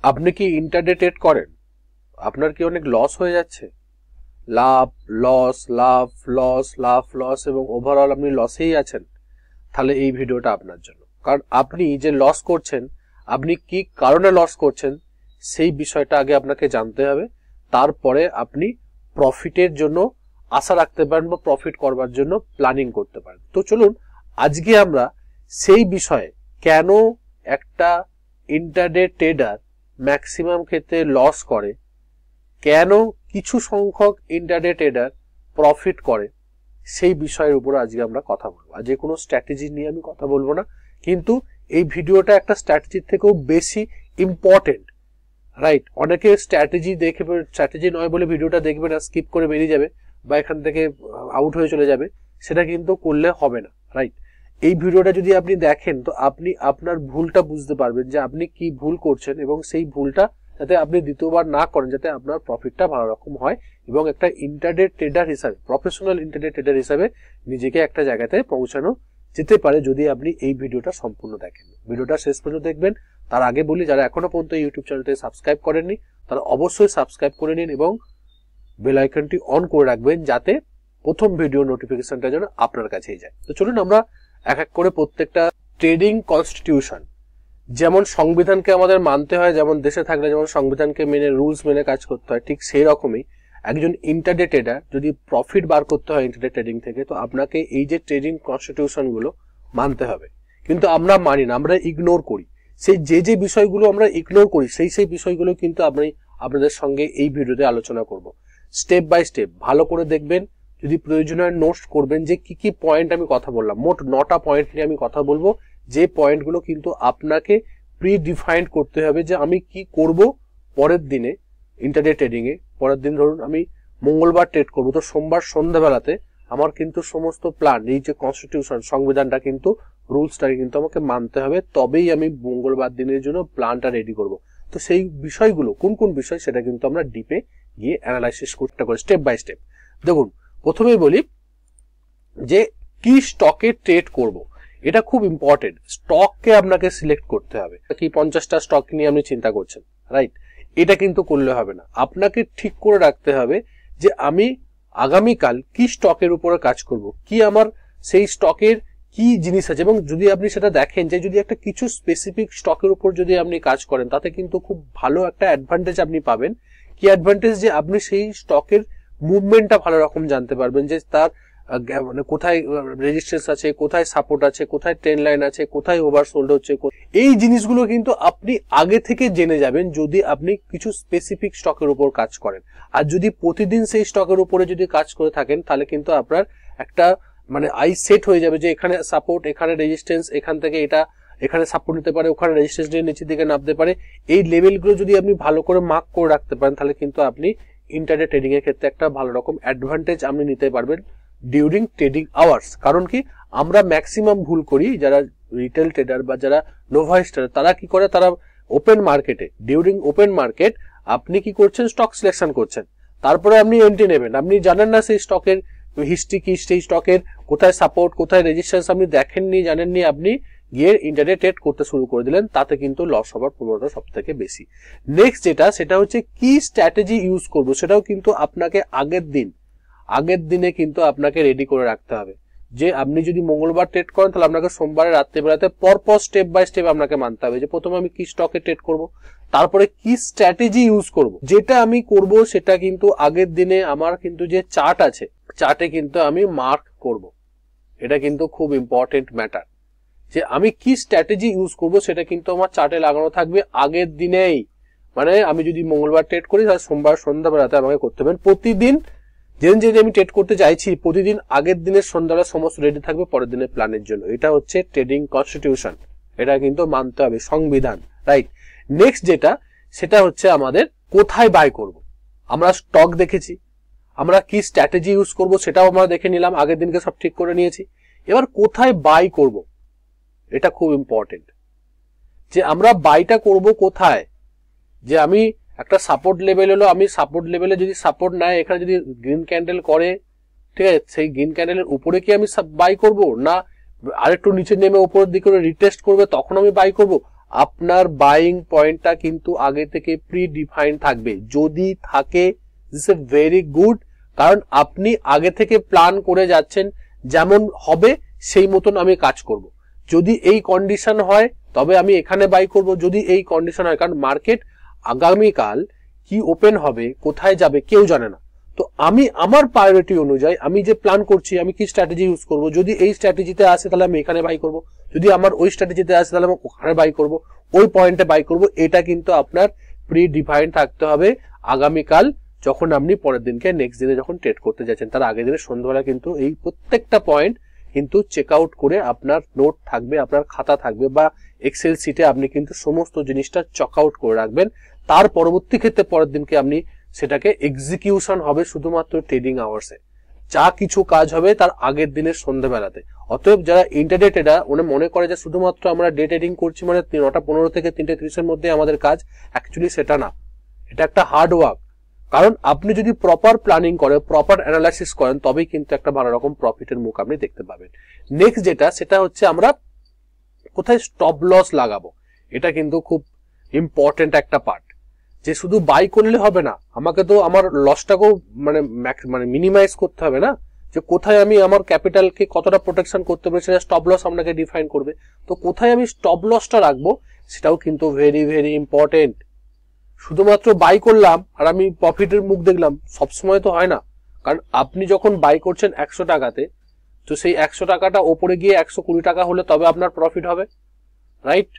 আপনি কি intraday trade করেন? আপনার কি অনেক লস হয়ে যাচ্ছে? লাভ লস লাভ লস লাভ লস এবং ওভারঅল আপনি লসেই আছেন? তাহলে এই ভিডিওটা আপনার জন্য। কারণ আপনি যে লস করছেন, আপনি কি কারণে লস করছেন সেই বিষয়টা আগে আপনাকে জানতে হবে। তারপরে আপনি প্রফিটের জন্য আশা রাখতে পারেন বা প্রফিট করবার জন্য প্ল্যানিং করতে পারেন। তো চলুন আজকে আমরা সেই বিষয়ে কেন একটা ইন্টারডে ট্রেডার ম্যাক্সিমাম ক্ষেত্রে লস করে, কেন কিছু সংখ্যক ইন্টারডে ট্রেডার প্রফিট করে, সেই বিষয়ের উপর আজকে আমরা কথা বলবো। আজকে কোনো স্ট্র্যাটেজি নিয়ে আমি কথা বলবো না, কিন্তু এই ভিডিওটা একটা স্ট্র্যাটেজির থেকেও বেশি ইম্পর্টেন্ট, রাইট? অনেকে স্ট্র্যাটেজি দেখে স্ট্র্যাটেজি নয় বলে ভিডিওটা দেখবে না, স্কিপ করে বেরিয়ে যাবে বা এখান থেকে আউট হয়ে চলে যাবে, সেটা কিন্তু করলে হবে না, রাইট? এই ভিডিওটা যদি আপনি দেখেন তো আপনি আপনার ভুলটা বুঝতে পারবেন যে আপনি কি ভুল করছেন এবং সেই ভুলটা যাতে আপনি দ্বিতীয়বার না করেন, যাতে আপনার প্রফিটটা ভালো রকম হয় এবং একটা ইন্টারডে ট্রেডার হিসাবে, প্রফেশনাল ইন্টারডে ট্রেডার হিসাবে নিজেকে একটা জায়গাতে পৌঁছানো যেতে পারে যদি আপনি এই ভিডিওটা সম্পূর্ণ দেখেন। ভিডিওটা শেষ পর্যন্ত দেখবেন। তার আগে বলি, যারা এখনো পর্যন্ত ইউটিউব চ্যানেলটি সাবস্ক্রাইব করেননি তারা অবশ্যই সাবস্ক্রাইব করে নিন এবং বেল আইকনটি অন করে রাখবেন যাতে প্রথম ভিডিও নোটিফিকেশনটা যেন আপনার কাছেই যায়। তো চলুন আমরা এক এক করে প্রত্যেকটা ট্রেডিং কনস্টিটিউশন, যেমন সংবিধানকে আমাদের মানতে হয়, যেমন দেশে থাকলে যেমন সংবিধানকে মেনে রুলস মেনে কাজ করতে হয়, ঠিক সেই রকমই একজন ইন্টারডে ট্রেডার যদি প্রফিট বার করতে হয় ইন্টারডে ট্রেডিং থেকে, তো আপনাকে এই যে ট্রেডিং কনস্টিটিউশন গুলো মানতে হবে। কিন্তু আমরা মানি না, আমরা ইগনোর করি। সেই যে বিষয়গুলো আমরা ইগনোর করি সেই বিষয়গুলো কিন্তু আপনাদের সঙ্গে এই ভিডিওতে আলোচনা করব। স্টেপ বাই স্টেপ ভালো করে দেখবেন, যদি প্রয়োজন হয় নোটস করবেন যে কি কি পয়েন্ট আমি কথা বললাম। মোট 9টা পয়েন্ট নিয়ে আমি কথা বলবো, যে পয়েন্টগুলো কিন্তু আপনাকে প্রি ডিফাইন্ড করতে হবে যে আমি কি করব পরের দিনে ইন্টারডে ট্রেডিং এ। পরের দিন ধরুন আমি মঙ্গলবার ট্রেড করবো, তো সোমবার সন্ধ্যাবেলাতে আমার কিন্তু সমস্ত প্ল্যান, এই যে কনস্টিটিউশন সংবিধানটা কিন্তু রুলসটাকে কিন্তু আমাকে মানতে হবে, তবেই আমি মঙ্গলবার দিনের জন্য প্ল্যানটা রেডি করব। তো সেই বিষয়গুলো কোন কোন বিষয় সেটা কিন্তু আমরা ডিপে গিয়ে অ্যানালাইসিস করতে করে স্টেপ বাই স্টেপ। দেখুন প্রথমেই বলি যে কি স্টকে ট্রেড করব, এটা খুব ইম্পর্টেন্ট। স্টককে আপনাকে সিলেক্ট করতে হবে। কি 50টা স্টক নিয়ে আপনি চিন্তা করছেন, রাইট? এটা কিন্তু করলে হবে না। আপনাকে ঠিক করে রাখতে হবে যে আমি আগামীকাল কি স্টকের উপরে কাজ করব, কি আমার সেই স্টকের কি জিনিস আছে। এবং যদি আপনি সেটা দেখেন যে যদি একটা কিছু স্পেসিফিক স্টকের উপর যদি আপনি কাজ করেন, তাতে কিন্তু খুব ভালো একটা অ্যাডভান্টেজ আপনি পাবেন। কি অ্যাডভান্টেজ? যে আপনি সেই স্টকের মুভমেন্টটা ভালো রকম জানতে পারবেন, যে তার মানে কোথায় রেজিস্ট্যান্স আছে, কোথায় সাপোর্ট আছে, কোথায় ট্রেন্ড লাইন আছে, কোথায় ওভারসোল্ড হচ্ছে। এই জিনিসগুলো কিন্তু আপনি আগে থেকে জেনে যাবেন যদি আপনি কিছু স্পেসিফিক স্টকের উপর কাজ করেন। আর যদি প্রতিদিন সেই স্টকের উপরে যদি কাজ করে থাকেন, তাহলে কিন্তু আপনার একটা মানে আই সেট হয়ে যাবে যে এখানে সাপোর্ট, এখানে রেজিস্ট্যান্স, এখান থেকে এটা এখানে সাপোর্ট নিতে পারে, ওখানে রেজিস্ট্যান্স নিয়ে নিচের দিকে নামতে পারে। এই লেভেলগুলো যদি আপনি ভালো করে মার্ক করে রাখতে পারেন, তাহলে কিন্তু আপনি ইন্টারডে ট্রেডিং এর ক্ষেত্রে একটা ভালো রকম অ্যাডভান্টেজ আপনি নিতে পারবেন ডিউরিং ট্রেডিং আওয়ার্স। কারণ কি আমরা ম্যাক্সিমাম ভুল করি, যারা রিটেল ট্রেডার বা যারা নোভাইস ট্রেডার, তারা কি করে, তারা ওপেন মার্কেটে ডিউরিং ওপেন মার্কেট আপনি কি করছেন, স্টক সিলেকশন করছেন, তারপরে আপনি এন্ট্রি নেবেন। আপনি জানেন না সেই স্টকের হিস্ট্রি কি, সেই স্টকের কোথায় সাপোর্ট, কোথায় রেজিস্ট্যান্স আপনি দেখেননি, জানেননি, আপনি গিয়ে ইন্টারডে ট্রেড করতে শুরু করে দিলেন। তাতে কিন্তু লস হওয়ার প্রবণতা সব থেকে বেশি। নেক্সট সেটা হচ্ছে কি স্ট্র্যাটেজি ইউজ করবো, সেটাও কিন্তু আপনাকে আগের দিনে কিন্তু আপনাকে রেডি করে রাখতে হবে। যে আপনি যদি মঙ্গলবার ট্রেড করেন, তাহলে আপনাকে সোমবারের রাত্রেবেলাতে পরপর স্টেপ বাই স্টেপ আপনাকে মানতে হবে যে প্রথমে আমি কি স্টকে ট্রেড করব, তারপরে কি স্ট্র্যাটেজি ইউজ করব। যেটা আমি করব সেটা কিন্তু আগের দিনে আমার কিন্তু যে চার্ট আছে, চার্টে কিন্তু আমি মার্ক করব। এটা কিন্তু খুব ইম্পর্টেন্ট ম্যাটার, যে আমি কি স্ট্র্যাটেজি ইউজ করব সেটা কিন্তু আমার চার্টে লাগানো থাকবে আগের দিনেই। মানে আমি যদি মঙ্গলবার ট্রেড করি, তাহলে সোমবার সন্ধ্যাবেলাতে আমাকে করতে হবে প্রতিদিন। যেদিন আমি ট্রেড করতে চাইছি প্রতিদিন আগের দিনের সন্ধ্যাবেলা সমস্ত রেডি থাকবে পরের দিনের প্ল্যানের জন্য। এটা হচ্ছে ট্রেডিং কনস্টিটিউশন, এটা কিন্তু মানতে হবে, সংবিধান, রাইট? নেক্সট সেটা হচ্ছে আমাদের কোথায় বাই করব। আমরা স্টক দেখেছি, আমরা কি স্ট্র্যাটেজি ইউজ করব সেটাও আমরা দেখে নিলাম, আগের দিনকে সব ঠিক করে নিয়েছি। এবার কোথায় বাই করব, এটা খুব ইম্পর্টেন্ট, যে আমরা বাইটা করব কোথায়। যে আমি একটা সাপোর্ট লেভেল হলো, আমি সাপোর্ট লেভেলে যদি সাপোর্ট নেয়, এখানে যদি গ্রিন ক্যান্ডেল করে, ঠিক আছে, সেই গ্রিন ক্যান্ডেলের উপরে কি আমি বাই করব, না আরেকটু নিচে নেমে উপরের দিকে রিটেস্ট করবে তখন আমি বাই করব। আপনার বাইং পয়েন্টটা কিন্তু আগে থেকে প্রি ডিফাইন থাকবে। যদি থাকে দিস এ ভেরি গুড, কারণ আপনি আগে থেকে প্ল্যান করে যাচ্ছেন যেমন হবে সেই মতন আমি কাজ করব। যদি এই কন্ডিশন হয় তবে আমি এখানে বাই করব, যদি এই কন্ডিশন হয়, কারণ মার্কেট আগামীকাল কি ওপেন হবে কোথায় যাবে কেউ জানে না। তো আমি আমার প্রায়োরিটি অনুযায়ী আমি যে প্ল্যান করছি আমি কি স্ট্র্যাটেজি ইউজ করব, যদি এই স্ট্র্যাটেজিতে আসে তাহলে আমি এখানে বাই করব, যদি আমার ওই স্ট্র্যাটেজিতে আসে তাহলে আমি ওখানে বাই করব, ওই পয়েন্টে বাই করব। এটা কিন্তু আপনার প্রি ডিফাইন থাকতে হবে আগামীকাল যখন আপনি পরের দিনকে নেক্সট দিনে যখন ট্রেড করতে যাচ্ছেন তার আগের দিনে সন্ধ্যাবেলা কিন্তু এই প্রত্যেকটা পয়েন্ট কিন্তু চেক আউট করে আপনার নোট থাকবে, আপনার খাতা থাকবে বা এক্সেল শিটে আপনি কিন্তু সমস্ত জিনিসটা চেক আউট করে রাখবেন। তার পরবর্তী ক্ষেত্রে পরের দিনকে আপনি সেটাকে এক্সিকিউশন হবে শুধুমাত্র ট্রেডিং আওয়ার্সে, যা কিছু কাজ হবে তার আগের দিনের সন্ধ্যাবেলাতে। অতএব যারা ইন্টারডে ট্রেডার ওরা মনে করে যে শুধুমাত্র আমরা ডে ট্রেডিং করছি মানে 9:15 থেকে 3:30 মধ্যে আমাদের কাজ, অ্যাকচুয়ালি সেটা না, এটা একটা হার্ড ওয়ার্ক। কারণ আপনি যদি প্রপার প্ল্যানিং করেন, প্রপার অ্যানালাইসিস করেন, তবেই কিন্তু একটা ভালো রকম প্রফিটের মুখ আপনি দেখতে পাবেন। নেক্সট যেটা সেটা হচ্ছে আমরা কোথায় স্টপ লস লাগাবো। এটা কিন্তু খুব ইম্পর্টেন্ট একটা পার্ট, যে শুধু বাই করলে হবে না, আমাকে তো আমার লসটাকেও মানে মিনিমাইজ করতে হবে না, যে কোথায় আমি আমার ক্যাপিটালকে কতটা প্রোটেকশন করতে পারি সেটা স্টপ লস আপনাকে ডিফাইন করবে। তো কোথায় আমি স্টপ লসটা রাখবো সেটাও কিন্তু ভেরি ভেরি ইম্পর্টেন্ট। শুধুমাত্র বাই করলাম আর আমি প্রফিটের মুখ দেখলাম সবসময় তো হয় না, কারণ আপনি যখন বাই করছেন 100 টাকাতে, তো সেই 100 টাকাটা ওপরে গিয়ে 120 টাকা হলে তবে আপনার প্রফিট হবে, রাইট?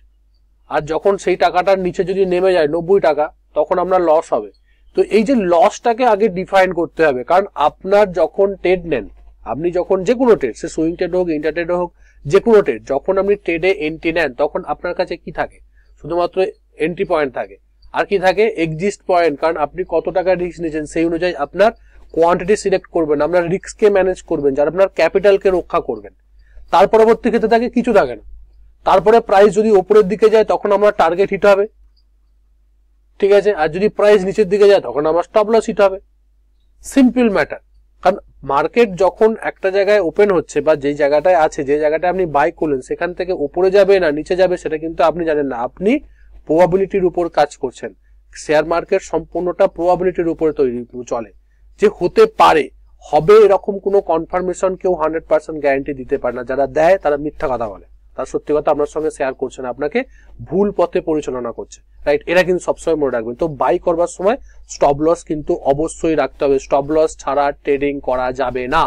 আর যখন সেই টাকাটার নিচে যদি নেমে যায় 90 টাকা তখন আপনার লস হবে। তো এই যে লসটাকে আগে ডিফাইন করতে হবে, কারণ আপনার যখন ট্রেড নেন, আপনি যখন যে কোনো ট্রেড, সে সুইং ট্রেড হোক, ইন্টারট্রেড হোক, যে কোনো ট্রেড, যখন আপনি ট্রেডে এন্ট্রি নেন তখন আপনার কাছে কি থাকে? শুধুমাত্র এন্ট্রি পয়েন্ট থাকে, আর কি থাকে? Exist point. কারণ আপনি কত টাকা রিস্ক নিয়েছেন সেই অনুযায়ী আপনার কোয়ান্টিটি সিলেক্ট করবেন, আপনার রিস্ককে ম্যানেজ করবেন, যারা আপনার ক্যাপিটালকে রক্ষা করবেন। তার পরবর্তী ক্ষেত্রে থাকে কিছু থাকে না। তারপরে প্রাইস যদি উপরের দিকে যায় তখন আমার টার্গেট হিট হবে, ঠিক আছে? আর যদি প্রাইস নিচের দিকে যায় তখন আমার স্টপ লস হিট হবে। Simple matter. কারণ মার্কেট যখন একটা জায়গায় ওপেন হচ্ছে বা যে জায়গাটায় আছে, যে জায়গাটায় আপনি বাই করলেন সেখান থেকে উপরে যাবে না নিচে যাবে সেটা কিন্তু আপনি জানেন না, আপনি প্রবাবিলিটির উপর কাজ করছেন। শেয়ার মার্কেট সম্পূর্ণটা প্রবাবিলিটির উপরে তৈরি চলে, যে হতে পারে, হবে, এরকম কোনো কনফার্মেশন কেউ 100% গ্যারান্টি দিতে পারে না। যারা দেয় তারা মিথ্যা কথা বলে, তার সত্যি কথা আপনার সঙ্গে শেয়ার করছে না, আপনাকে ভুল পথে পরিচালনা করছে, রাইট? এটা কিন্তু সবসময় মনে রাখবেন। তো বাই করবার সময় স্টপ লস কিন্তু অবশ্যই রাখতে হবে। স্টপ লস ছাড়া ট্রেডিং করা যাবে না।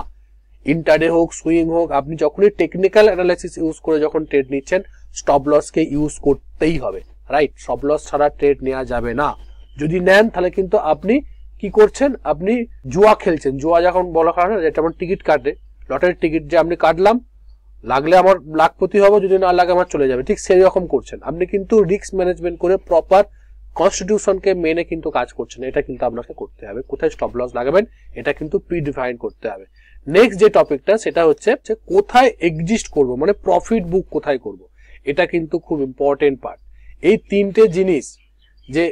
ইন্টারডে হোক, সুইং হোক, আপনি যখনই টেকনিক্যাল অ্যানালাইসিস ইউজ করে যখন ট্রেড নিচ্ছেন স্টপ লসকে ইউজ করতেই হবে, রাইট? স্টপ লস ছাড়া ট্রেড নেওয়া যাবে না। যদি নেন তাহলে কিন্তু আপনি কি করছেন? আপনি জুয়া খেলছেন। জুয়া যখন বলা হয় না, যেটা আমার টিকিট কাটে, লটারির টিকিট যে আমি কাটলাম, লাগলে আমার লাখপতি হবে, যদি না লাগে আমার চলে যাবে, ঠিক সেই রকম করছেন। আপনি কিন্তু রিস্ক ম্যানেজমেন্ট করে প্রপার কনস্টিটিউশনকে মেনে কিন্তু কাজ করছেন। এটা কিন্তু আপনাকে করতে হবে। কোথায় স্টপ লস লাগাবেন এটা কিন্তু প্রিডিফাইন করতে হবে। নেক্সট যে টপিকটা সেটা হচ্ছে যে কোথায় এক্সিস্ট করব, মানে প্রফিট বুক কোথায় করব। এটা কিন্তু খুব ইম্পর্টেন্ট পার্ট। এই তিনটে জিনিস, যে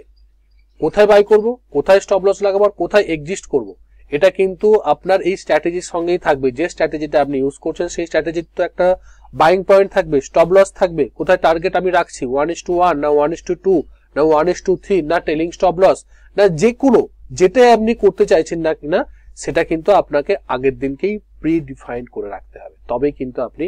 কোথায় বাই করব, কোথায় স্টপ লস লাগাবো, আর কোথায় এক্সিস্ট করব, এটা কিন্তু আপনার এই স্ট্র্যাটেজির সঙ্গেই থাকবে। যে স্ট্র্যাটেজিটা আপনি ইউজ করছেন সেই স্ট্র্যাটেজির তো একটা বাইং পয়েন্ট থাকবে, স্টপ লস থাকবে, কোথায় টার্গেট আমি রাখছি, 1:1 না 1:2 না 1:3 না টেলিং স্টপ লস, না যে কোনো যেটা আপনি করতে চাইছেন না কিনা সেটা কিন্তু আপনাকে আগের দিনকেই প্রি ডিফাইন করে রাখতে হবে। তবেই কিন্তু আপনি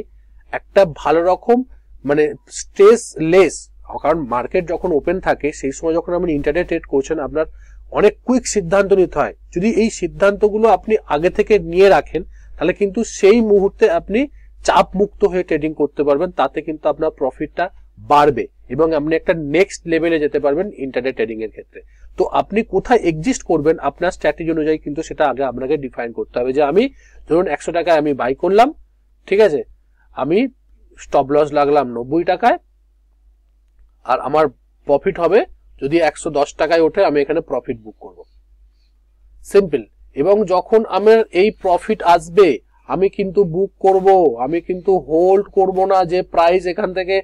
একটা ভালো রকম মানে স্ট্রেসলেস, কারণ মার্কেট যখন ওপেন থাকে সেই সময় যখন আপনি ইন্টারডে ট্রেড করছেন আপনার অনেক কুইক সিদ্ধান্ত নিতে হয়। যদি এই সিদ্ধান্তগুলো আপনি আগে থেকে নিয়ে রাখেন তাহলে কিন্তু সেই মুহূর্তে আপনি চাপ মুক্ত হয়ে ট্রেডিং করতে পারবেন, তাতে কিন্তু আপনার প্রফিটটা বাড়বে এবং আপনি একটা নেক্সট লেভেলে যেতে পারবেন ইন্টারডে ট্রেডিং এর ক্ষেত্রে। তো আপনি কোথায় এক্সিস্ট করবেন আপনার স্ট্র্যাটেজি অনুযায়ী কিন্তু সেটা আগে আপনাকে ডিফাইন করতে হবে। যে আমি ধরুন 100 টাকায় আমি বাই করলাম, ঠিক আছে, আমি স্টপ লস লাগলাম 90 টাকায়, আর আমার প্রফিট হবে যদি 110 টাকায় ওঠে, আমি এখানে প্রফিট বুক করব, সিম্পল। এবং যখন আমার এই প্রফিট আসবে আমি কিন্তু বুক করব, আমি কিন্তু হোল্ড করব না যে প্রাইস এখান থেকে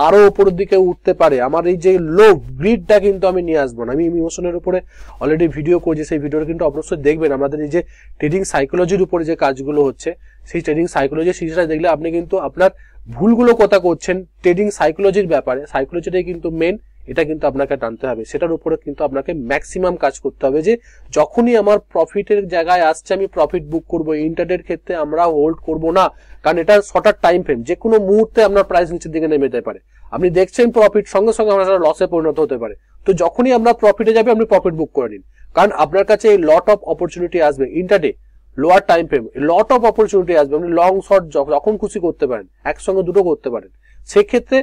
আরো উপরের দিকে উঠতে পারে। আমার এই যে লোভ গ্রিডটা কিন্তু আমি নিয়ে আসবো না। আমি ইমোশনের উপরে অলরেডি ভিডিও করছি, সেই ভিডিওটা কিন্তু অবশ্যই দেখবেন। আমাদের এই যে ট্রেডিং সাইকোলজির উপরে যে কাজগুলো হচ্ছে সেই ট্রেডিং সাইকোলজি সিরিজটা দেখলে আপনি কিন্তু আপনার ভুলগুলো কোথা করছেন ট্রেডিং সাইকোলজির ব্যাপারে, সাইকোলজিটাই কিন্তু মেন, এটা কিন্তু আপনাকে জানতে হবে, সেটার উপরে কিন্তু আপনাকে ম্যাক্সিমাম কাজ করতে হবে যে যখনই আমার প্রফিটের জায়গায় আসছে আমি প্রফিট বুক করবো। ইন্টারডের ক্ষেত্রে আমরা হোল্ড করব না, কারণ এটা শর্টার টাইম ফ্রেম, যে কোনো মুহূর্তে আপনার প্রাইস নিচের দিকে নেমে যেতে পারে, আপনি দেখছেন প্রফিট, সঙ্গে সঙ্গে আপনার লসে পরিণত হতে পারে। তো যখনই আমরা প্রফিটে যাবে আপনি প্রফিট বুক করে নিন, কারণ আপনার কাছে এই লট অফ অপরচুনিটি আসবে intraday, lower time frame lot of opportunity আসবে, আপনি লং শর্ট যখন খুশি করতে পারেন, একসঙ্গে দুটো করতে পারেন, সেক্ষেত্রে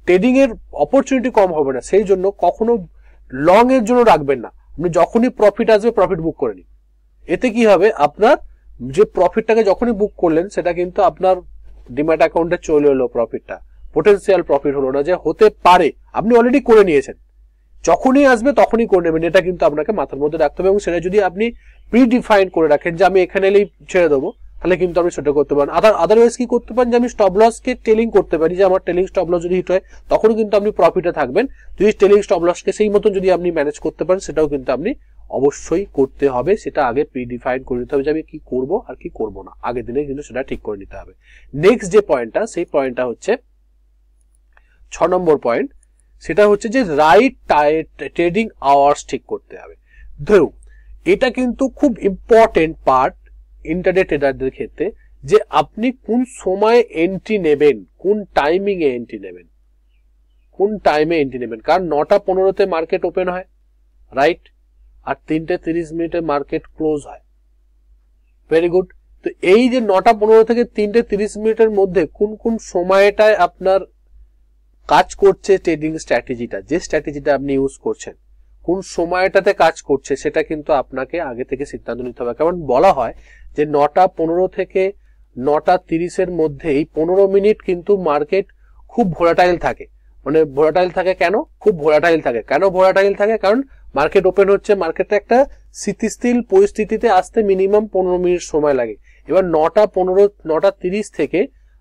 ট্রেডিং এর অপরচুনিটি কম হবে না। সেই জন্য কখনো লং এর জন্য রাখবেন না, আপনি যখনই প্রফিট আসবে প্রফিট বুক করে নিন। এতে কি হবে, আপনার যে প্রফিটটাকে যখনই বুক করলেন সেটা কিন্তু আপনার ডিম্যাট অ্যাকাউন্টে চলে এলো, প্রফিটটা পোটেনশিয়াল প্রফিট হলো না, যে হতে পারে আপনি অলরেডি করে নিয়েছেন, যখনই আসবে তখনই করে নেবেন, এটা কিন্তু আপনাকে মাথার মধ্যে রাখতে হবে। এবং সেটা যদি আপনি প্রিডিফাইন করে রাখেন যে আমি এখানে এলেই ছেড়ে দেবো, তাহলে কিন্তু আপনি সেটা করতে পারেন। আদারওয়াইজ কি করতে পারেন, যে আমি স্টপ লসকে টেলিং করতে পারি, যে আমার টেলিং স্টপ লস যদি হিট হয় তখন কিন্তু আপনি প্রফিটে থাকবেন। যদি টেলিং স্টপ লসকে সেই মতন যদি আপনি ম্যানেজ করতে পারেন, সেটাও কিন্তু আপনি অবশ্যই করতে হবে, সেটা আগে প্রিডিফাইন করে নিতে হবে যে আমি কি করব আর কি করব না, আগের দিনে কিন্তু সেটা ঠিক করে নিতে হবে। নেক্সট যে পয়েন্টটা, সেই পয়েন্টটা হচ্ছে 6 নম্বর পয়েন্ট, সেটা হচ্ছে যে রাইট ট্রেডিং আওয়ার্স ঠিক করতে হবে। ধরুন এটা কিন্তু খুব ইম্পর্টেন্ট পার্ট ইন্টারডে ট্রেডারদের ক্ষেত্রে, যে আপনি কোন সময়ে এন্ট্রি নেবেন, কোন টাইমিং এ এন্ট্রি নেবেন, কোন টাইমে এন্ট্রি নেবেন। কারণ 9:15 মার্কেট ওপেন হয়, রাইট, আর 3:30 মার্কেট ক্লোজ হয়, ভেরি গুড। তো এই যে 9:15 থেকে 3:30 মধ্যে কোন কোন সময়টায় আপনার কাজ করছে ট্রেডিং স্ট্র্যাটেজিটা, যে স্ট্র্যাটেজিটা আপনি ইউজ করছেন কোন সময়টাতে কাজ করছে, সেটা কিন্তু আপনাকে আগে থেকে সিদ্ধান্ত নিতে হবে। কারণ বলা হয় যে 9:15 থেকে 9:30 মধ্যে এই 15 মিনিট কিন্তু মার্কেট খুব ভোলাটাইল থাকে। মানে ভোলাটাইল থাকে কেন, খুব ভোলাটাইল থাকে কেন, ভোলাটাইল থাকে কারণ মার্কেট ওপেন হচ্ছে, মার্কেটে একটা স্থিতিশীল পরিস্থিতিতে আসতে মিনিমাম 15 মিনিট সময় লাগে। এবার 9:30 থেকে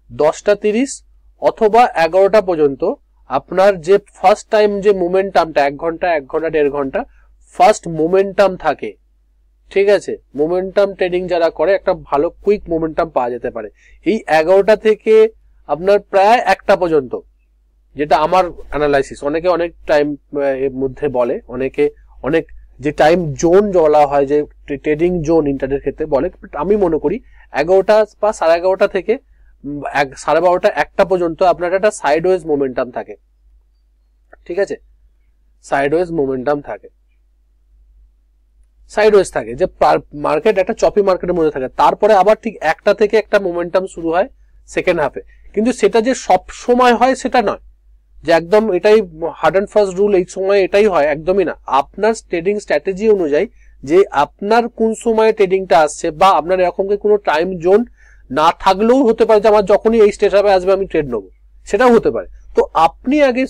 10:30 অথবা 11টা পর্যন্ত আপনার যে ফার্স্ট টাইম যে মোমেন্টামটা 1 ঘন্টা 1.5 ঘন্টা ফার্স্ট মোমেন্টাম থাকে, ঠিক আছে, মোমেন্টাম ট্রেডিং যারা করে একটা ভালো কুইক মোমেন্টাম পাওয়া যেতে পারে। এই 11টা থেকে আপনার প্রায় 1টা পর্যন্ত, যেটা আমার অ্যানালাইসিস, অনেকে অনেক টাইম এর মধ্যে বলে, অনেকে অনেক যে টাইম জোন বলা হয়, যে ট্রেডিং জোন ইন্টারনেটের ক্ষেত্রে বলে, আমি মনে করি 11টা বা 11:30 থেকে 12:30 1টা পর্যন্ত আপনার একটা সাইডওয়েজ মোমেন্টাম থাকে, ঠিক আছে, সাইডওয়েজ মোমেন্টাম থাকে, সাইডওয়েজ থাকে, যে মার্কেট একটা চপি মার্কেটের মধ্যে থাকে। তারপরে আবার ঠিক 1টা থেকে একটা মোমেন্টাম শুরু হয় সেকেন্ড হাফে, কিন্তু সেটা যে সব সময় হয় সেটা নয়, যে একদম এটাই হার্ড অ্যান্ড ফাস্ট রুল এই সময় এটাই হয়, একদমই না। আপনার ট্রেডিং স্ট্র্যাটেজি অনুযায়ী যে আপনার কোন সময় ট্রেডিংটা আসছে, বা আপনার এরকম কোনো টাইম জোন না থাকলেও হতে পারে যে আমার যখনই এই স্টেটাপে আসবে আমি ট্রেড নেবো, সেটাও হতে পারে। তো আপনি আগে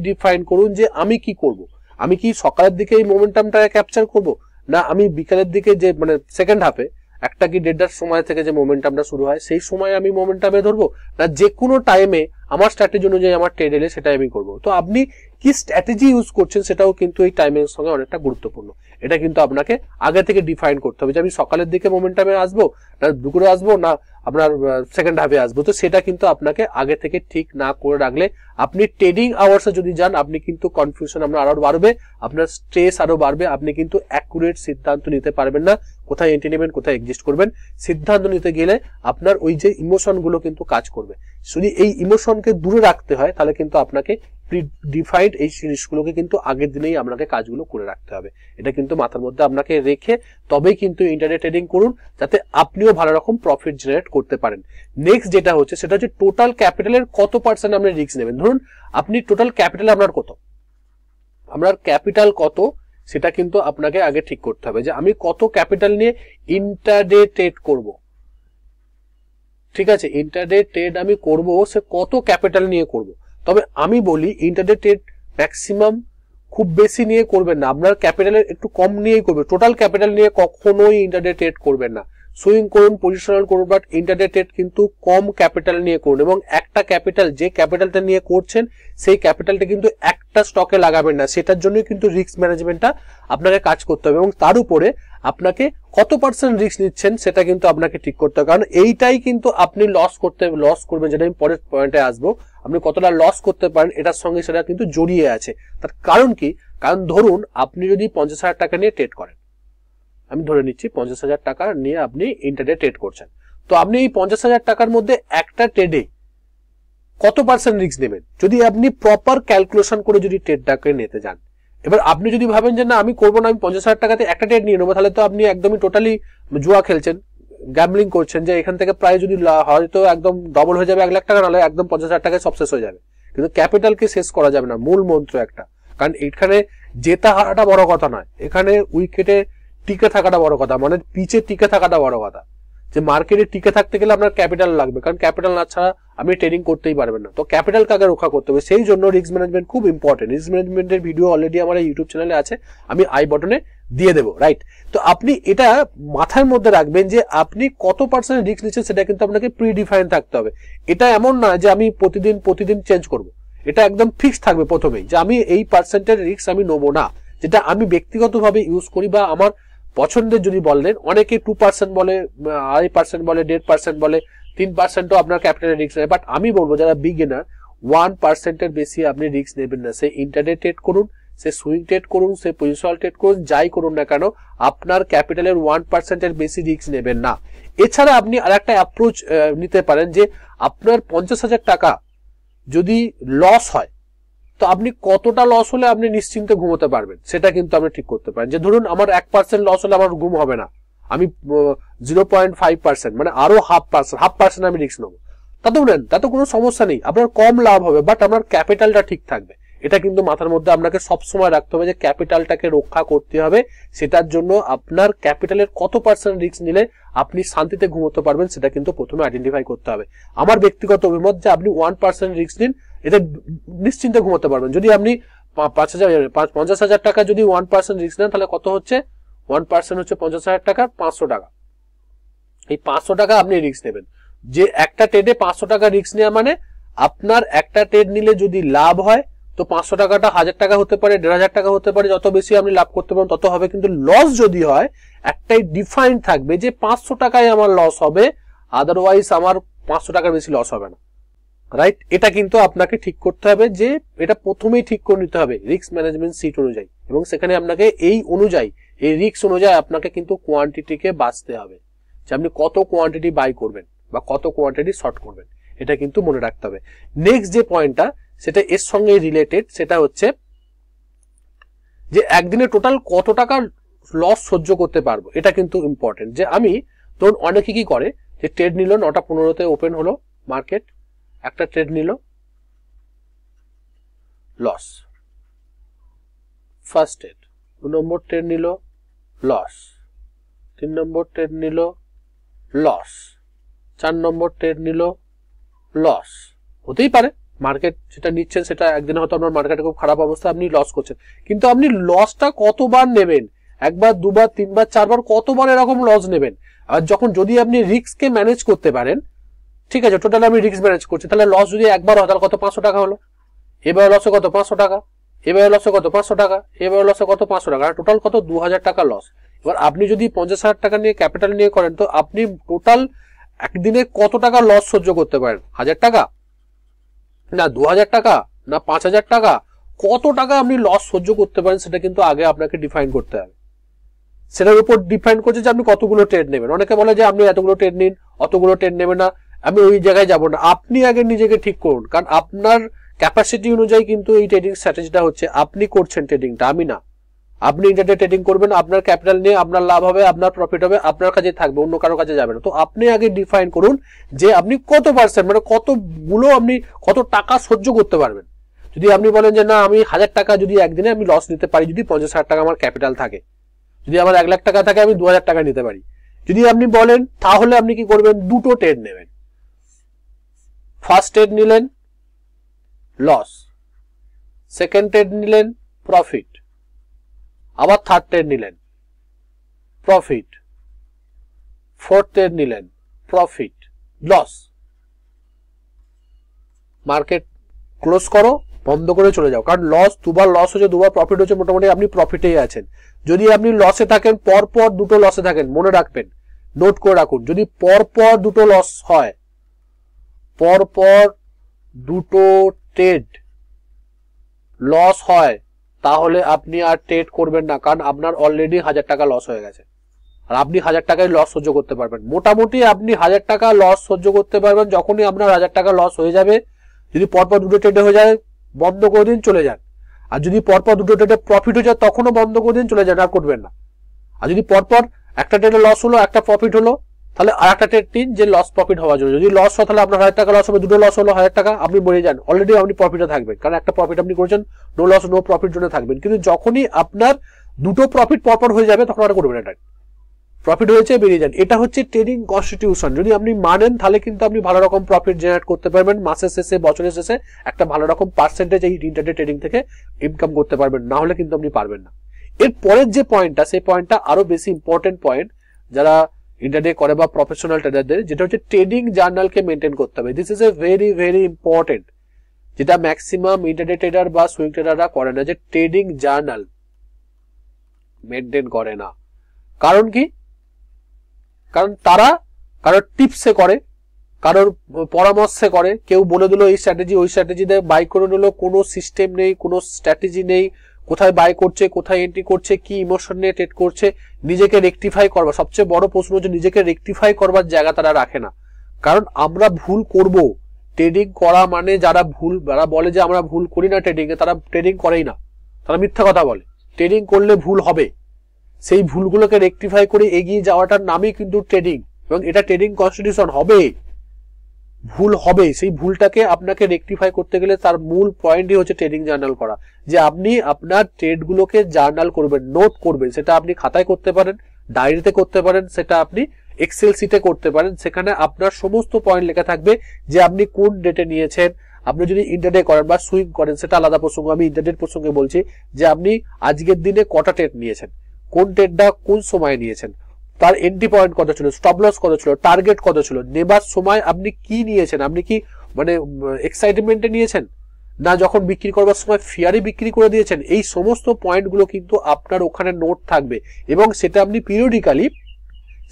ডিফাইন করুন যে আমি কি করব, আমি কি সকালের দিকে এই মোমেন্টামটা ক্যাপচার করব, না আমি বিকালের দিকে যে মানে সেকেন্ড হাফে 1টা কি 1:30টার সময় থেকে যে মোমেন্টামটা শুরু হয় সেই সময় আমি মোমেন্টামে ধরবো, না যে কোনো টাইমে আমার স্ট্র্যাটেজি অনুযায়ী আমার ট্রেড এলে সেটাই আমি করবো। তো আপনি কি স্ট্র্যাটেজি ইউজ করছেন সেটাও কিন্তু এই টাইমের সঙ্গে অনেকটা গুরুত্বপূর্ণ। এটা কিন্তু আপনাকে আগে থেকে ডিফাইন করতে হবে যে আমি সকালের দিকে মোমেন্টামে আসবো, না দুপুরে আসবো, না আপনার সেকেন্ড হাফে আসবো। তো সেটা কিন্তু আপনাকে আগে থেকে ঠিক না করে রাখলে আপনি ট্রেডিং আওয়ার্সে যদি যান, আপনি কিন্তু কনফিউশন আপনার আরো বাড়বে, আপনার স্ট্রেস আরো বাড়বে, আপনি কিন্তু অ্যাকুরেট সিদ্ধান্ত নিতে পারবেন না, কোথায় এন্ট্রি নেবেন, কোথায় এক্সিস্ট করবেন। সিদ্ধান্ত নিতে গেলে আপনার ওই যে ইমোশন গুলো কিন্তু কাজ করবে। যদি এই ইমোশনকে দূরে রাখতে হয় তাহলে কিন্তু আপনাকে প্রিডিফাইন্ড এই জিনিসগুলোকে কিন্তু আগের দিনেই আপনাকে কাজগুলো করে রাখতে হবে। এটা কিন্তু মাথার মধ্যে আপনাকে রেখে তবেই কিন্তু ইন্টারনেট ট্রেডিং করুন, যাতে আপনিও ভালো রকম প্রফিট জেনারেট করতে পারেন। নেক্সট যেটা হচ্ছে সেটা হচ্ছে টোটাল ক্যাপিটালের কত পার্সেন্ট আপনি রিস্ক নেবেন। ধরুন আপনি টোটাল ক্যাপিটাল আপনার কত, আপনার ক্যাপিটাল কত সেটা কিন্তু আপনাকে আগে ঠিক করতে হবে, যে আমি কত ক্যাপিটাল নিয়ে ইন্টারডে ট্রেড করব। ঠিক আছে, ইন্টারডে ট্রেড আমি করব, সে কত ক্যাপিটাল নিয়ে করব। তবে আমি বলি ইন্টারডে ট্রেড ম্যাক্সিমাম খুব বেশি নিয়ে করবেন না, আপনার ক্যাপিটালের একটু কম নিয়েই করবে। টোটাল ক্যাপিটাল নিয়ে কখনোই ইন্টারডে ট্রেড করবেন না, সুইং করুন, পজিশনাল করুন, বাট ইন্টারডে ট্রেড কিন্তু কম ক্যাপিটাল নিয়ে করুন এবং একটা ক্যাপিটাল, যে ক্যাপিটালটা নিয়ে করছেন সেই ক্যাপিটালটা কিন্তু একটা স্টকে লাগাবেন না, সেটার জন্যই কিন্তু রিস্ক ম্যানেজমেন্টটা আপনাকে কাজ করতে হবে এবং তার উপরে আপনাকে কত পার্সেন্ট রিস্ক নিচ্ছেন সেটা কিন্তু আপনাকে ঠিক করতে হবে, কারণ এইটাই কিন্তু আপনি লস করবেন, যেটা আমি পরের পয়েন্টে আসবো, আপনি কতটা লস করতে পারেন এটার সঙ্গে সেটা কিন্তু জড়িয়ে আছে। তার কারণ কি, কারণ ধরুন আপনি যদি 50,000 টাকা নিয়ে ট্রেড করেন, আমি ধরে নিচ্ছি 50,000 টাকা নিয়ে আপনি ইন্টারডে ট্রেড করছেন, তো আপনি এই 50,000 টাকার মধ্যে একটা ট্রেডে কত পার্সেন্ট রিস্ক নেবেন যদি আপনি প্রপার ক্যালকুলেশন করে যদি ট্রেডটাকে নিতে যান। এবার আপনি যদি ভাবেন যে না আমি করবো না, আমি 50,000 টাকাতে একটা ট্রেড নিয়ে নেবো, তাহলে তো আপনি একদমই টোটালি জুয়া খেলছেন, গ্যাম্বলিং করছেন, যে এখান থেকে প্রায় যদি হয়তো একদম ডবল হয়ে যাবে 1 লাখ টাকা, নাহলে একদম 50,000 টাকায় সব শেষ হয়ে যাবে, কিন্তু ক্যাপিটালকে শেষ করা যাবে না, মূল মন্ত্র একটা। কারণ এখানে জেতা হারাটা বড় কথা নয়, এখানে উইকেটে টিকে থাকাটা বড় কথা, মানে পিচে টিকে থাকাটা বড় কথা। যে মার্কেটে টিকে থাকতে গেলে আপনার ক্যাপিটাল লাগবে, কারণ ক্যাপিটাল না ছাড়া আপনি ট্রেডিং করতেই পারবেন না, তো ক্যাপিটাল কাকে রক্ষা করতে হবে, সেই জন্য রিস্ক ম্যানেজমেন্ট খুব ইম্পর্টেন্ট। রিস্ক ম্যানেজমেন্টের ভিডিও অলরেডি আমার ইউটিউব চ্যানেলে আছে, আমি আই বাটনে দিয়ে দেবো, রাইট। তো আপনি এটা মাথার মধ্যে রাখবেন যে আপনি কত পার্সেন্ট রিস্ক নিচ্ছেন সেটা কিন্তু আপনাকে প্রি ডিফাইন থাকতে হবে। এটা এমন না যে আমি প্রতিদিন চেঞ্জ করব, এটা একদম ফিক্স থাকবে প্রথমেই যে আমি এই পার্সেন্টের রিস্ক আমি নেবো না, যেটা আমি ব্যক্তিগতভাবে ইউজ করি বা আমার পছন্দের। যদি বললেন অনেকে 2% বলে, 2.5% বলে, 1.5% বলে, 3%ও আপনার ক্যাপিটালের রিস্ক নেয়, বাট আমি বলবো যারা বিগিনার 1%-এর বেশি আপনি রিস্ক নেবেন না। সে ইন্টারডে ট্রেড করুন, সে সুইং ট্রেড করুন, সে পজিশনাল ট্রেড করুন, যাই করুন না কেন আপনার ক্যাপিটালের 1%-এর বেশি রিস্ক নেবেন না। এছাড়া আপনি আরেকটা অ্যাপ্রোচ নিতে পারেন যে আপনার 50,000 টাকা যদি লস হয়, তো আপনি কতটা লস হলে আপনি নিশ্চিন্তে ঘুমোতে পারবেন সেটা কিন্তু আপনি ঠিক করতে পারেন। যে ধরুন আমার 1% লস হলে আমার ঘুম হবে না, আমি 0.5% মানে আরো 1/2% আমি রিস্ক নেবো, তাতেও নেন, তাতে কোনো সমস্যা নেই, আপনার কম লাভ হবে, বাট আপনার ক্যাপিটালটা ঠিক থাকবে। এটা কিন্তু মাথার মধ্যে আপনাকে সবসময় রাখতে হবে যে ক্যাপিটালটাকে রক্ষা করতে হবে, সেটার জন্য আপনার ক্যাপিটালের কত পার্সেন্ট রিস্ক নিলে আপনি শান্তিতে ঘুমোতে পারবেন সেটা কিন্তু প্রথমে আইডেন্টিফাই করতে হবে। আমার ব্যক্তিগত অভিমত যে আপনি 1% রিস্ক নিন, এতে নিশ্চিন্তে ঘুমোতে পারবেন। যদি আপনি 50,000 টাকা যদি 1% রিস্ক নেন, তাহলে কত হচ্ছে, 1% হচ্ছে 50,000 টাকার 500 টাকা, এই 500 টাকা আপনি রিস্ক নেবেন। যে একটা ট্রেডে 500 টাকা রিস্ক নেওয়া মানে আপনার একটা ট্রেড নিলে যদি লাভ হয় তো 500 টাকাটা 1000 টাকা হতে পারে, 1,500 টাকা হতে পারে, যত বেশি আপনি লাভ করতে পারেন তত হবে। কিন্তু লস যদি হয় একটাই ডিফাইন থাকবে যে 500 টাকায় আমার লস হবে, আদারওয়াইজ আমার 500 টাকার বেশি লস হবে না, রাইট। এটা কিন্তু আপনাকে ঠিক করতে হবে, যে এটা প্রথমেই ঠিক করে নিতে হবে রিস্ক ম্যানেজমেন্ট সিট অনুযায়ী, এবং সেখানে আপনাকে এই অনুযায়ী, এই রিস্ক অনুযায়ী আপনাকে কিন্তু কোয়ান্টিটিকে বাঁচতে হবে, যে আপনি কত কোয়ান্টিটি বাই করবেন বা কত কোয়ান্টিটি শর্ট করবেন, এটা কিন্তু মনে রাখতে হবে। নেক্সট যে পয়েন্টটা সেটা এর সঙ্গে রিলেটেড, সেটা হচ্ছে যে একদিনে টোটাল কত টাকা লস সহ্য করতে পারবো, এটা কিন্তু ইম্পর্টেন্ট। যে আমি ধরুন অনেকে কি করে যে ট্রেড নিল 9:15-তে ওপেন হলো মার্কেট, একটা ট্রেড নিল, লস, ফার্স্ট ট্রেড, 2 নম্বর ট্রেড নিল, লস, 3 নম্বর ট্রেড নিল, লস, 4 নম্বর ট্রেড নিল, লস। হতেই পারে মার্কেট যেটা নিচ্ছেন সেটা একদিনে হয়তো আপনার মার্কেটে খুব খারাপ অবস্থা, আপনি লস করছেন, কিন্তু আপনি লসটা কতবার নেবেন, একবার, দুবার, তিনবার, চারবার, কতবার এরকম লস নেবেন? আর যখন যদি আপনি রিস্ককে ম্যানেজ করতে পারেন, ঠিক আছে টোটাল আমি রিস্ক ম্যানেজ করছি, তাহলে লস যদি একবার হয় তাহলে কত, 500 টাকা হলো, এবার লসে কত, 500 টাকা, এবার লসে কত, 500 টাকা, এবার লসে কত, 500 টাকা, টোটাল কত, 2,000 টাকা লস। এবার আপনি যদি 50,000 টাকা নিয়ে ক্যাপিটাল নিয়ে করেন, তো আপনি টোটাল একদিনে কত টাকা লস সহ্য করতে পারেন, 1,000 টাকা না 2,000 টাকা না 5,000 টাকা, কত টাকা আপনি লস সহ্য করতে পারেন সেটা কিন্তু আগে আপনাকে ডিফাইন করতে হবে। সেটার উপর ডিফাইন করছে যে আপনি কতগুলো ট্রেড নেবেন। অনেকে বলে যে আপনি এতগুলো ট্রেড নিন, অতগুলো ট্রেড নেবেন না, আমি ওই জায়গায় যাব না। আপনি আগে নিজেকে ঠিক করুন, কারণ আপনার ক্যাপাসিটি অনুযায়ী কিন্তু এই ট্রেডিং স্ট্র্যাটেজিটা হচ্ছে, আপনি করছেন ট্রেডিংটা, আমি না। আপনি ইন্টারডে ট্রেডিং করবেন, আপনার ক্যাপিটাল নিয়ে আপনার লাভ হবে, আপনার প্রফিট হবে, আপনার কাছে থাকবে, অন্য কারো কাছে যাবে না। তো আপনি আগে ডিফাইন করুন যে আপনি কত পার্সেন্ট, মানে কতগুলো আপনি কত টাকা সহ্য করতে পারবেন। যদি আপনি বলেন যে না আমি 1,000 টাকা যদি একদিনে আমি লস নিতে পারি, যদি 50,000 টাকা আমার ক্যাপিটাল থাকে, যদি আমার 1 লাখ টাকা থাকে আমি 2,000 টাকা নিতে পারি, যদি আপনি বলেন, তাহলে আপনি কি করবেন, দুটো ট্রেড নেবেন। ফার্স্ট ট্রেড নিলেন লস, সেকেন্ড ট্রেড নিলেন প্রফিট, আবার থার্ড ট্রেড নিলেন প্রফিট, 4th ট্রেড নিলেন, প্রফিট, লস, মার্কেট ক্লোজ করো, বন্ধ করে চলে যাও। কারণ লস, দুবার লস হচ্ছে, দুবার প্রফিট হচ্ছে, মোটামুটি আপনি প্রফিটেই আছেন। যদি আপনি লসে থাকেন, পরপর দুটো লসে থাকেন, মনে রাখবেন, নোট করে রাখুন, যদি পরপর দুটো লস হয়, পরপর দুটো ট্রেড লস হয়, তাহলে আপনি আর ট্রেড করবেন না, কারণ আপনার অলরেডি 1000 টাকা লস হয়ে গেছে। আর আপনি 1000 টাকায় লস সহ্য করতে পারবেন, মোটামুটি আপনি 1000 টাকা লস সহ্য করতে পারবেন। যখনই আপনার 1000 টাকা লস হয়ে যাবে, যদি পরপর দুটো ট্রেডে হয়ে যায়, বন্ধ করে দিন, চলে যান। আর যদি পরপর দুটো ট্রেডে প্রফিট হয়ে যায়, তখনও বন্ধ করে দিন, চলে যান, আর করবেন না। আর যদি পরপর একটা ট্রেডে লস হলো, একটা প্রফিট হলো, তাহলে আর একটা ট্রেড নিন যে লস প্রফিট হওয়ার জন্য। যদি লস হয় তাহলে আপনার 1000 টাকা লস হবে, দুটো লস হলো 1000 টাকা, আপনি মরে যান, অলরেডি আপনি প্রফিটে থাকবেন, কারণ একটা প্রফিট আপনি করেছেন, নো লস নো প্রফিট জন্য থাকবেন। কিন্তু যখনই আপনার দুটো প্রফিট পরপর হয়ে যাবে, তখন আর করবেন না, প্রফিট হয়েছে বেরিয়ে যান। এটা হচ্ছে ট্রেডিং কনস্টিটিউশন। যদি আপনি মানেন, তাহলে কিন্তু আপনি ভালো রকম প্রফিট জেনারেট করতে পারবেন, মাসের শেষে, বছরের শেষে একটা ভালো রকম পার্সেন্টেজ এই ইন্টারডে ট্রেডিং থেকে ইনকাম করতে পারবেন, না হলে কিন্তু আপনি পারবেন না। এর পরের যে পয়েন্টটা, সেই পয়েন্টটা আরো বেশি ইম্পর্টেন্ট পয়েন্ট যারা ইন্টারডে করে বা প্রফেশনাল ট্রেডারদের, যেটা হচ্ছে ট্রেডিং জার্নালকে মেনটেন করতে হবে। This is a very very important, যেটা ম্যাক্সিমাম ইন্টারডে ট্রেডার বা সুইং ট্রেডাররা করে না, যে ট্রেডিং জার্নাল মেনটেন করে না। কারণ কি? কারণ তারা কারোর টিপসে করে, কারোর পরামর্শে করে, কেউ বলে দিল এই স্ট্র্যাটেজি, ওই স্ট্র্যাটেজি দিয়ে বাই করে নিল, কোনো সিস্টেম নেই, কোনো স্ট্র্যাটেজি নেই, কোথায় বাই করছে, কোথায় এন্ট্রি করছে, কি ইমোশন নিয়ে ট্রেড করছে, নিজেকে রেকটিফাই করবা। সবচেয়ে বড় প্রশ্ন হচ্ছে নিজেকে রেকটিফাই করবার জায়গা তারা রাখে না। কারণ আমরা ভুল করব, ট্রেডিং করা মানে যারা বলে যে আমরা ভুল করি না ট্রেডিং এ, তারা ট্রেডিং করেই না, তারা মিথ্যা কথা বলে। ট্রেডিং করলে ভুল হবে, সেই ভুলগুলোকে রেকটিফাই করে এগিয়ে যাওয়াটার নামই কিন্তু ট্রেডিং, এবং এটা ট্রেডিং কনস্টিটিউশন হবে। ভুল হবে, সেই ভুলটাকে আপনাকে রেকটিফাই করতে গেলে তার মূল পয়েন্টই হচ্ছে ট্রেডিং জার্নাল করা, যে আপনি আপনার ট্রেডগুলোকে জার্নাল করবেন, নোট করবেন। সেটা আপনি খাতায় করতে পারেন, ডায়েরিতে করতে পারেন, সেটা আপনি এক্সেল শিটে করতে পারেন। সেখানে আপনার সমস্ত পয়েন্ট লেখা থাকবে, যে আপনি কোন ডেটে নিয়েছেন। আপনি যদি ইন্টারডে করেন বা সুইং করেন, সেটা আলাদা প্রসঙ্গ, আমি ইন্টারডে প্রসঙ্গে বলছি, যে আপনি আজকের দিনে কটা ট্রেড নিয়েছেন, কোন ট্রেডটা কোন সময় নিয়েছেন, তার এন্ট্রি পয়েন্ট কত ছিল, স্টপ লস কত ছিল, টার্গেট কত ছিল, নেবার সময় আপনি কি নিয়েছেন, আপনি কি মানে এক্সাইটমেন্টে নিয়েছেন, না যখন বিক্রি করবার সময় ফিয়ারে বিক্রি করে দিয়েছেন। এই সমস্ত পয়েন্টগুলো কিন্তু আপনার ওখানে নোট থাকবে, এবং সেটা আপনি পিরিয়ডিক্যালি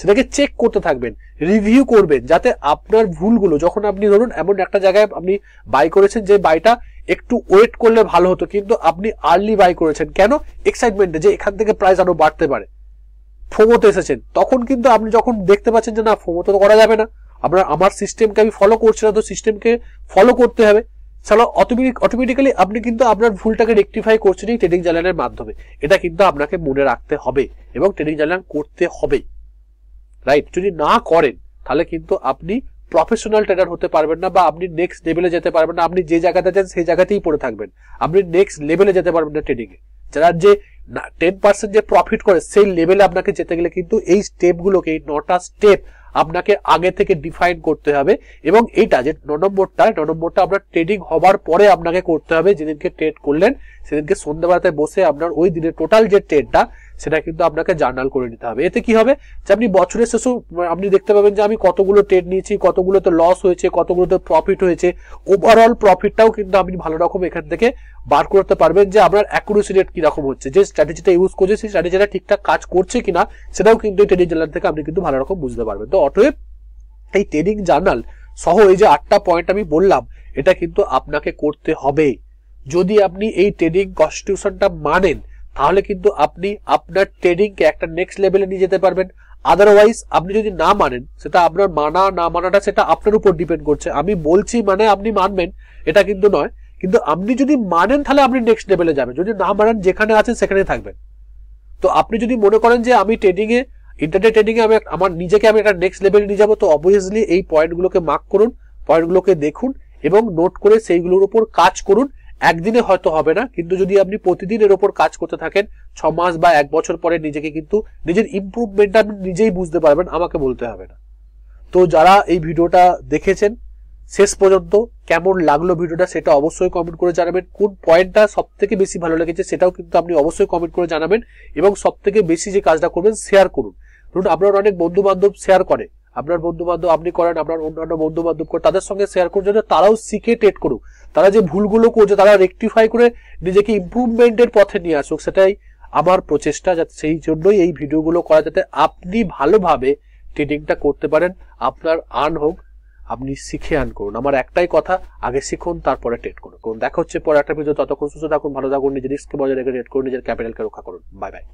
সেটাকে চেক করতে থাকবেন, রিভিউ করবেন, যাতে আপনার ভুলগুলো, যখন আপনি ধরুন এমন একটা জায়গায় আপনি বাই করেছেন যে বাইটা একটু ওয়েট করলে ভালো হতো, কিন্তু আপনি আর্লি বাই করেছেন, কেন? এক্সাইটমেন্টে, যে এখান থেকে প্রাইস আরো বাড়তে পারে, ফোমোতে এসেছেন। তখন কিন্তু আপনি যখন দেখতে পাচ্ছেন যে না, ফোমোতে তো করা যাবে না, আমার সিস্টেমকে আমি ফলো করছি না, তো সিস্টেমকে ফলো করতে হবে, চলো অটোমেটিক্যালি আপনি কিন্তু আপনার ভুলটাকে রেকটিফাই করছেন এই ট্রেডিং জার্নালের মাধ্যমে। এটা কিন্তু আপনাকে মনে রাখতে হবে এবং ট্রেডিং জার্নাল করতে হবে, রাইট? যদি না করেন, তাহলে কিন্তু আপনি প্রফেশনাল ট্রেডার হতে পারবেন না, বা আপনি নেক্সট লেভেলে যেতে পারবেন না। আপনি যে জায়গাতে আছেন সেই জায়গাতেই পড়ে থাকবেন, আপনি নেক্সট লেভেলে যেতে পারবেন না ট্রেডিং এ। যারা যে 10% যে প্রফিট করে, সেই লেভেলে আপনাকে যেতে গেলে কিন্তু এই স্টেপগুলোকে, এই 9টা স্টেপ আপনাকে আগে থেকে ডিফাইন করতে হবে। এবং এইটা যে 9 নম্বরটা আপনার ট্রেডিং হবার পরে আপনাকে করতে হবে। যেদিনকে ট্রেড করলেন, সেদিনকে সন্ধ্যাবেলাতে বসে আপনার ওই দিনের টোটাল যে ট্রেডটা, সেটা কিন্তু আপনাকে জার্নাল করে নিতে হবে। এতে কি হবে, যে আপনি বছরের শেষে আপনি দেখতে পাবেন যে আমি কতগুলো ট্রেড নিয়েছি, কতগুলোতে লস হয়েছে, কতগুলোতে প্রফিট হয়েছে, ওভারঅল প্রফিটটাও কিন্তু আপনি ভালো রকম এখান থেকে বার করতে পারবেন, যে আপনার অ্যাকুরেসি রেট কিরকম হচ্ছে, যে স্ট্র্যাটেজিটা ইউজ করছে সেই স্ট্র্যাটেজিটা ঠিকঠাক কাজ করছে কিনা, সেটাও কিন্তু এই ট্রেডিং জার্নাল থেকে আপনি কিন্তু ভালো রকম বুঝতে পারবেন। তো অতএব এই ট্রেডিং জার্নাল সহ এই যে 8টা পয়েন্ট আমি বললাম, এটা কিন্তু আপনাকে করতে হবে। যদি আপনি এই ট্রেডিং কনস্টিটিউশনটা মানেন, তাহলে কিন্তু আপনি আপনার ট্রেডিংকে একটা নেক্সট লেভেলে নিয়ে যেতে পারবেন। আদারওয়াইজ আপনি যদি না মানেন, সেটা আপনার মানা না মানাটা সেটা আপনার উপর ডিপেন্ড করছে। আমি বলছি মানে আপনি মানবেন, এটা কিন্তু নয়। কিন্তু আপনি যদি মানেন, তাহলে আপনি নেক্সট লেভেলে যাবেন। যদি না মানেন, যেখানে আছেন সেখানেই থাকবেন। তো আপনি যদি মনে করেন যে আমি ট্রেডিং এ, ইন্টারডে ট্রেডিং এ আমি আমার নিজেকে আমি একটা নেক্সট লেভেলে নিয়ে যাবো, তো অবভিয়াসলি এই পয়েন্টগুলোকে মার্ক করুন, পয়েন্টগুলোকে দেখুন এবং নোট করে সেইগুলোর উপর কাজ করুন। একদিনে হয়তো হবে না, কিন্তু যদি আপনি প্রতিদিন এর উপর কাজ করতে থাকেন, 6 মাস বা 1 বছর পরে নিজেকে কিন্তু নিজের ইমপ্রুভমেন্টটা আপনি নিজেই বুঝতে পারবেন, আমাকে বলতে হবে না। তো যারা এই ভিডিওটা দেখেছেন শেষ পর্যন্ত, কেমন লাগলো ভিডিওটা সেটা অবশ্যই কমেন্ট করে জানাবেন। কোন পয়েন্টটা সব থেকে বেশি ভালো লেগেছে সেটাও কিন্তু আপনি অবশ্যই কমেন্ট করে জানাবেন। এবং সব থেকে বেশি যে কাজটা করবেন, শেয়ার করুন। ধরুন আপনার অনেক বন্ধু বান্ধব শেয়ার করে, আপনার বন্ধু বান্ধব আপনি করেন, আপনার অন্যান্য বন্ধু বান্ধব করে, তাদের সঙ্গে শেয়ার করুন যাতে তারাও শিখে ট্রেড করুক, তারা যে ভুলগুলো করছে তারা রেকটিফাই করে নিজেকে ইমপ্রুভমেন্টের পথে নিয়ে আসুক, সেটাই আমার প্রচেষ্টা। যাতে সেই জন্যই এই ভিডিওগুলো করা, যাতে আপনি ভালোভাবে ট্রেডিংটা করতে পারেন, আপনার আর্ন হোক, আপনি শিখে আর্ন করুন। আমার একটাই কথা, আগে শিখুন তারপরে ট্রেড করুন। দেখা হচ্ছে পরে একটা ভিডিও, ততক্ষণ সুস্থ থাকুন, ভালো থাকুন, নিজের রিস্ককে বজায় রেখে ট্রেড করুন, নিজের ক্যাপিটালকে রক্ষা করুন। Bye bye.